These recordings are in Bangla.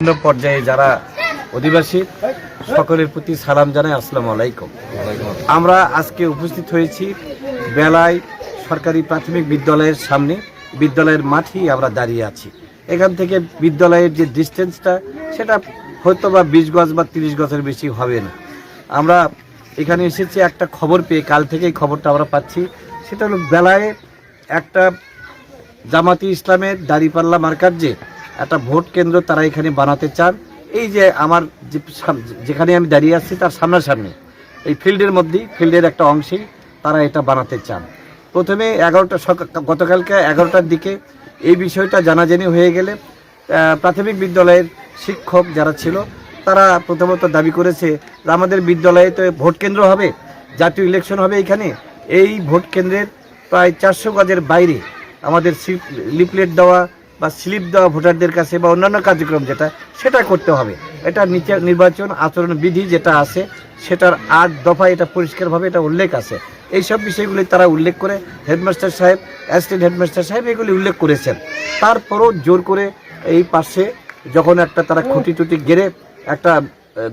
বিভিন্ন পর্যায়ে যারা অধিবাসী সকলের প্রতি সালাম জানাই, আসসালামু আলাইকুম। আমরা আজকে উপস্থিত হয়েছি বেলায় সরকারি প্রাথমিক বিদ্যালয়ের সামনে, বিদ্যালয়ের মাঠেই আমরা দাঁড়িয়ে আছি। এখান থেকে বিদ্যালয়ের যে ডিস্টেন্সটা সেটা হয়তো বা 20 গজ বা 30 গজের বেশি হবে না। আমরা এখানে এসেছি একটা খবর পেয়ে, কাল থেকেই খবরটা আমরা পাচ্ছি। সেটা হলো বেলায় একটা জামাতি ইসলামের দাঁড়িপাল্লা মার্কার যে একটা ভোট কেন্দ্র তারা এখানে বানাতে চান। এই যে আমার যেখানে আমি দাঁড়িয়ে আছি তার সামনাসামনি এই ফিল্ডের মধ্যেই, ফিল্ডের একটা অংশেই তারা এটা বানাতে চান। প্রথমে গতকালকে 11টার দিকে এই বিষয়টা জানাজানি হয়ে গেলে প্রাথমিক বিদ্যালয়ের শিক্ষক যারা ছিল তারা প্রথমত দাবি করেছে যে আমাদের বিদ্যালয়ে তো ভোট কেন্দ্র হবে, জাতীয় ইলেকশন হবে এখানে, এই ভোট কেন্দ্রের প্রায় 400 গজের বাইরে আমাদের লিফলেট দেওয়া বা স্লিপ দেওয়া ভোটারদের কাছে বা অন্যান্য কার্যক্রম যেটা সেটা করতে হবে। এটা নির্বাচন আচরণ বিধি যেটা আছে সেটার 8 দফায় এটা পরিষ্কারভাবে এটা উল্লেখ আছে। এইসব বিষয়গুলি তারা উল্লেখ করে হেডমাস্টার সাহেব, অ্যাসিস্ট্যান্ট হেডমাস্টার সাহেব এগুলি উল্লেখ করেছেন। তারপরও জোর করে এই পাশে যখন একটা তারা খুঁটি টুটি গেড়ে একটা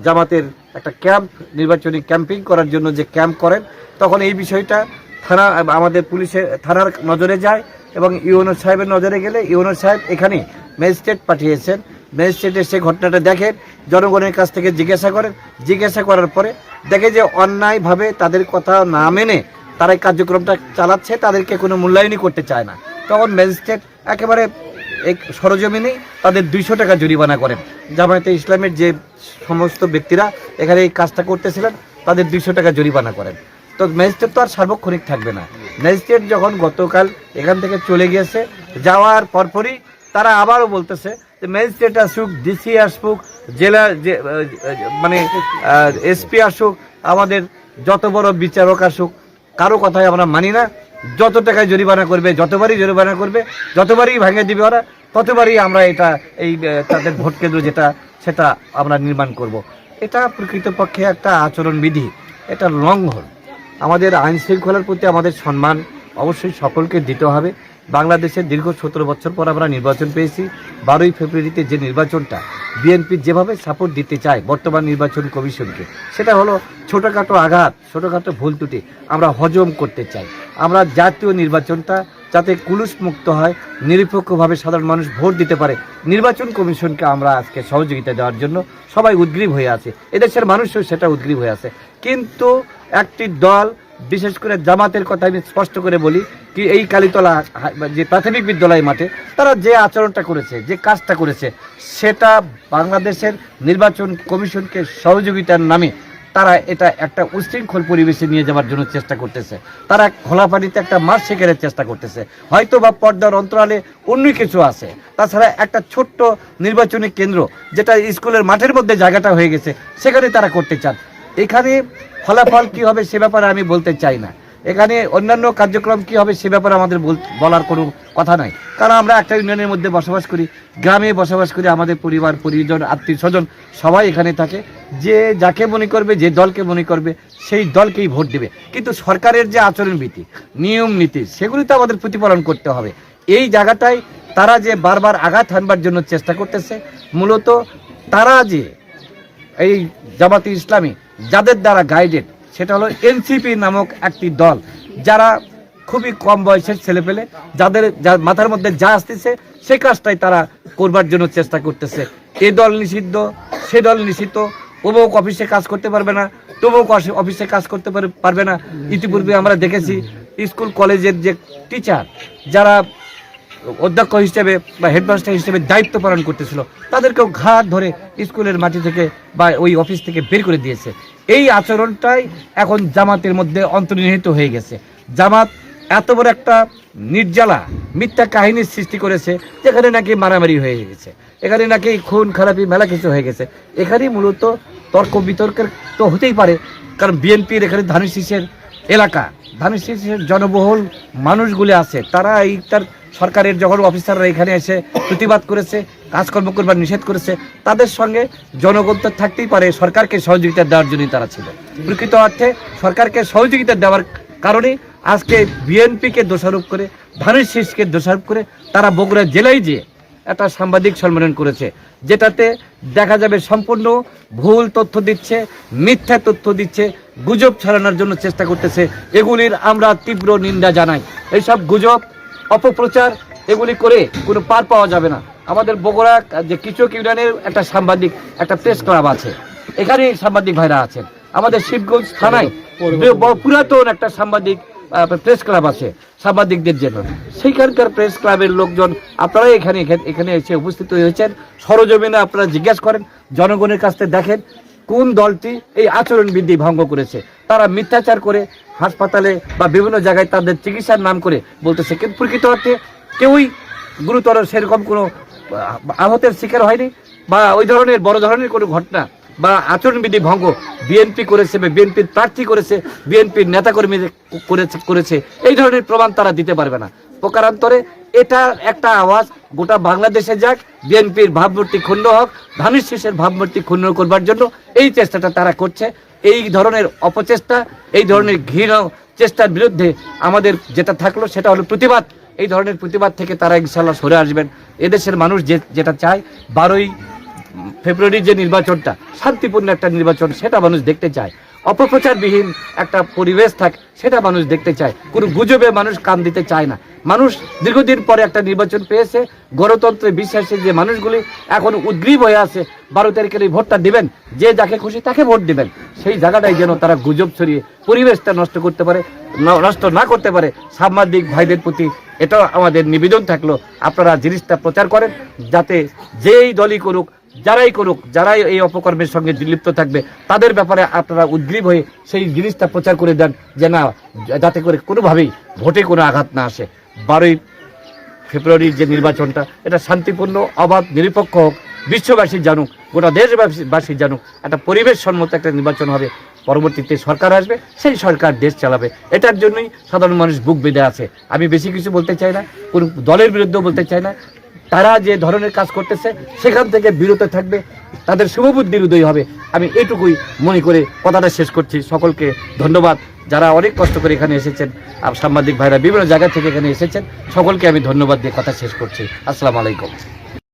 জামাতের একটা ক্যাম্প, নির্বাচনী ক্যাম্পিং করার জন্য যে ক্যাম্প করেন, তখন এই বিষয়টা আমাদের পুলিশের থানার নজরে যায় এবং ইউএনও সাহেবের নজরে গেলে ইউএনও সাহেব এখানে ম্যাজিস্ট্রেট পাঠিয়েছেন। ম্যাজিস্ট্রেট এসে ঘটনাটা দেখেন, জনগণের কাছ থেকে জিজ্ঞাসা করেন, জিজ্ঞাসা করার পরে দেখে যে অন্যায়ভাবে তাদের কথা না মেনে তারা এই কার্যক্রমটা চালাচ্ছে, তাদেরকে কোনো মূল্যায়নই করতে চায় না। তখন ম্যাজিস্ট্রেট একেবারে এক সরজমিনেই তাদের 200 টাকা জরিমানা করেন। জামায়াতে ইসলামের যে সমস্ত ব্যক্তিরা এখানে এই কাজটা করতেছিলেন তাদের 200 টাকা জরিমানা করেন। তো ম্যাজিস্ট্রেট তো আর সার্বক্ষণিক থাকবে না। ম্যাজিস্ট্রেট যখন গতকাল এখান থেকে চলে গিয়েছে, যাওয়ার পরপরই তারা আবারও বলতেছে যে ম্যাজিস্ট্রেট আসুক, ডিসি আসুক, জেলার যে মানে এসপি আসুক, আমাদের যত বড় বিচারক আসুক, কারো কথাই আমরা মানি না। যত টাকায় জরিমানা করবে, যতবারই জরিমানা করবে, যতবারই ভাঙে দিবে ওরা, ততবারই আমরা এটা এই তাদের ভোট কেন্দ্র যেটা সেটা আমরা নির্মাণ করব। এটা প্রকৃতপক্ষে একটা আচরণবিধি, এটা লঙ্ঘন। আমাদের আইন শৃঙ্খলার প্রতি আমাদের সম্মান অবশ্যই সকলকে দিতে হবে। বাংলাদেশের দীর্ঘ 17 বছর পর আমরা নির্বাচন পেয়েছি। 12ই ফেব্রুয়ারিতে যে নির্বাচনটা বিএনপি যেভাবে সাপোর্ট দিতে চায় বর্তমান নির্বাচন কমিশনকে, সেটা হলো ছোটোখাটো আঘাত, ছোটোখাটো ভুল ত্রুটি আমরা হজম করতে চাই। আমরা জাতীয় নির্বাচনটা যাতে কুলুষ মুক্ত হয়, নিরপেক্ষভাবে সাধারণ মানুষ ভোট দিতে পারে, নির্বাচন কমিশনকে আমরা আজকে সহযোগিতা দেওয়ার জন্য সবাই উদ্গ্রীব হয়ে আছে। এদেশের মানুষও সেটা উদ্গ্রীব হয়ে আছে। কিন্তু একটি দল, বিশেষ করে জামাতের কথা আমি স্পষ্ট করে বলি কি, এই কালীতলা যে প্রাথমিক বিদ্যালয় মাঠে তারা যে আচরণটা করেছে, যে কাজটা করেছে, সেটা বাংলাদেশের নির্বাচন কমিশনকে সহযোগিতার নামে তারা এটা একটা উশৃঙ্খল পরিবেশে নিয়ে যাওয়ার জন্য চেষ্টা করতেছে। তারা খোলাপানিতে একটা মাছ শিকারের চেষ্টা করতেছে। হয়তো বা পর্দার অন্তরালে অন্য কিছু আছে। তাছাড়া একটা ছোট্ট নির্বাচনী কেন্দ্র যেটা স্কুলের মাঠের মধ্যে জায়গাটা হয়ে গেছে, সেখানে তারা করতে চান। এখানে ফলাফল কি হবে সে ব্যাপারে আমি বলতে চাই না। এখানে অন্যান্য কার্যক্রম কি হবে সে ব্যাপারে আমাদের বলার কোনো কথা নাই। কারণ আমরা একটা ইউনিয়নের মধ্যে বসবাস করি, গ্রামে বসবাস করি, আমাদের পরিবার পরিজন আত্মীয় স্বজন সবাই এখানে থাকে। যে যাকে মনে করবে, যে দলকে মনে করবে সেই দলকেই ভোট দেবে। কিন্তু সরকারের যে আচরণবিধি, নিয়ম নীতি, সেগুলি তো আমাদের প্রতিপালন করতে হবে। এই জায়গাটায় তারা যে বারবার আঘাত হানবার জন্য চেষ্টা করতেছে, মূলত তারা যে এই জামাতি ইসলামী যাদের দ্বারা গাইডেড, সেটা হলো এনসিপি নামক একটি দল, যারা খুবই কম বয়সের ছেলেপেলে, যাদের মাথার মধ্যে যা আসতেছে সেই কাজটাই তারা করবার জন্য চেষ্টা করতেছে। এ দল নিষিদ্ধ, সে দল নিষিদ্ধ, অমুক অফিসে কাজ করতে পারবে না, তমুক অফিসে কাজ করতে পারবে না। ইতিপূর্বে আমরা দেখেছি স্কুল কলেজের যে টিচার, যারা অধ্যক্ষ হিসেবে বা হেডমাস্টার হিসেবে দায়িত্ব পালন করতেছিল, তাদেরকেও ঘাট ধরে স্কুলের মাটি থেকে বা ওই অফিস থেকে বের করে দিয়েছে। এই আচরণটাই এখন জামাতের মধ্যে অন্তর্নিহিত হয়ে গেছে। জামাত এত বড় একটা নির্জালা মিথ্যা কাহিনীর সৃষ্টি করেছে, যেখানে নাকি মারামারি হয়ে গেছে, এখানে নাকি খুন খারাপি মেলা কিছু হয়ে গেছে। এখানেই মূলত তর্ক বিতর্কের তো হতেই পারে, কারণ বিএনপির এখানে ধানের শীষের এলাকা, ধানের শীষের জনবহুল মানুষগুলি আছে, তারা এই তার সরকারের যখন অফিসাররা এখানে এসে প্রতিবাদ করেছে, কাজকর্ম করবার নিষেধ করেছে, তাদের সঙ্গে জনগণ তো থাকতেই পারে, সরকারকে সহযোগিতা দেওয়ার জন্যই তারা ছিল। প্রকৃত অর্থে সরকারকে সহযোগিতা দেওয়ার কারণে আজকে বিএনপিকে দোষারোপ করে, ধানের শীষকে দোষারোপ করে তারা বগুড়া জেলায় যে একটা সাংবাদিক সম্মেলন করেছে, যেটাতে দেখা যাবে সম্পূর্ণ ভুল তথ্য দিচ্ছে, মিথ্যা তথ্য দিচ্ছে, গুজব ছড়ানোর জন্য চেষ্টা করতেছে। এগুলির আমরা তীব্র নিন্দা জানাই। এইসব গুজব, অপপ্রচার এগুলি করে কোনো পার পাওয়া যাবে না। আমাদের বগুড়া যে কৃষক ইউনিয়নের একটা সাংবাদিক একটা প্রেস ক্লাব আছে, এখানে সাংবাদিক ভাইরা আছেন। আমাদের শিবগঞ্জ থানায় পুরাতন একটা সাংবাদিক প্রেস ক্লাব আছে সাংবাদিকদের জন্য। সেইখানকার প্রেস ক্লাবের লোকজন আপনারা এখানে এসে উপস্থিত হয়েছেন। সরজমিনে আপনারা জিজ্ঞাসা করেন, জনগণের কাছ থেকে দেখেন কোন দলটি এই আচরণবিধি ভঙ্গ করেছে। তারা মিথ্যাচার করে হাসপাতালে বা বিভিন্ন জায়গায় তাদের চিকিৎসার নাম করে বলতেছে, কিন্তু প্রকৃত অর্থে কেউই গুরুতর সেরকম কোনো আহতের শিকার হয়নি বা ওই ধরনের বড় ধরনের কোনো ঘটনা বা আচরণবিধি ভঙ্গ বিএনপি করেছে বা বিএনপির প্রার্থী করেছে, বিএনপির নেতাকর্মী করেছে এই ধরনের প্রমাণ তারা দিতে পারবে না। প্রকারান্তরে এটা একটা আওয়াজ গোটা বাংলাদেশে যাক, বিএনপির ভাবমূর্তি ক্ষুণ্ণ হোক, ধানের শীষের ভাবমূর্তি ক্ষুণ্ণ করবার জন্য এই চেষ্টাটা তারা করছে। এই ধরনের অপচেষ্টা, এই ধরনের ঘৃণা চেষ্টার বিরুদ্ধে আমাদের যেটা থাকলো সেটা হলো প্রতিবাদ। এই ধরনের প্রতিবাদ থেকে তারা ইনশাল্লাহ সরে আসবেন। এদেশের মানুষ যেটা চায়, 12ই ফেব্রুয়ারির যে নির্বাচনটা শান্তিপূর্ণ একটা নির্বাচন, সেটা মানুষ দেখতে চায়। অপপ্রচারবিহীন একটা পরিবেশ থাকে, সেটা মানুষ দেখতে চায়। কোনো গুজবে মানুষ কান দিতে চায় না। মানুষ দীর্ঘদিন পরে একটা নির্বাচন পেয়েছে। গণতন্ত্রে বিশ্বাসী যে মানুষগুলি এখন উদ্গ্রীব হয়ে আছে, 12 তারিখের এই ভোটটা দিবেন, যে যাকে খুশি তাকে ভোট দিবেন। সেই জায়গাটাই যেন তারা গুজব ছড়িয়ে পরিবেশটা নষ্ট না করতে পারে। সাংবাদিক ভাইদের প্রতি এটাও আমাদের নিবেদন থাকলো, আপনারা জিনিসটা প্রচার করেন, যাতে যেই দলই করুক, যারাই এই অপকর্মের সঙ্গে লিপ্ত থাকবে, তাদের ব্যাপারে আপনারা উদ্গ্রীব হয়ে সেই জিনিসটা প্রচার করে দেন, যে না, যাতে করে কোনোভাবেই ভোটে কোনো আঘাত না আসে। 12ই ফেব্রুয়ারির যে নির্বাচনটা এটা শান্তিপূর্ণ, অবাধ, নিরপেক্ষ হোক, বিশ্ববাসী জানুক, গোটা দেশবাসী জানুক, একটা পরিবেশ সম্মত একটা নির্বাচন হবে। পরবর্তীতে সরকার আসবে, সেই সরকার দেশ চালাবে। এটার জন্যই সাধারণ মানুষ বুক বেঁধে আছে। আমি বেশি কিছু বলতে চাই না, কোন দলের বিরুদ্ধেও বলতে চাই না। তারা যে ধরনের কাজ করতেছে সেখান থেকে বিরত থাকবে, তাদের শুভবুদ্ধির উদয় হবে। আমি এইটুকুই মনে করে কথাটা শেষ করছি। সকলকে ধন্যবাদ, যারা অনেক কষ্ট করে এখানে এসেছেন, সাংবাদিক ভাইরা বিভিন্ন জায়গা থেকে এখানে এসেছেন, সকলকে আমি ধন্যবাদ দিয়ে কথা শেষ করছি। আসসালামু আলাইকুম।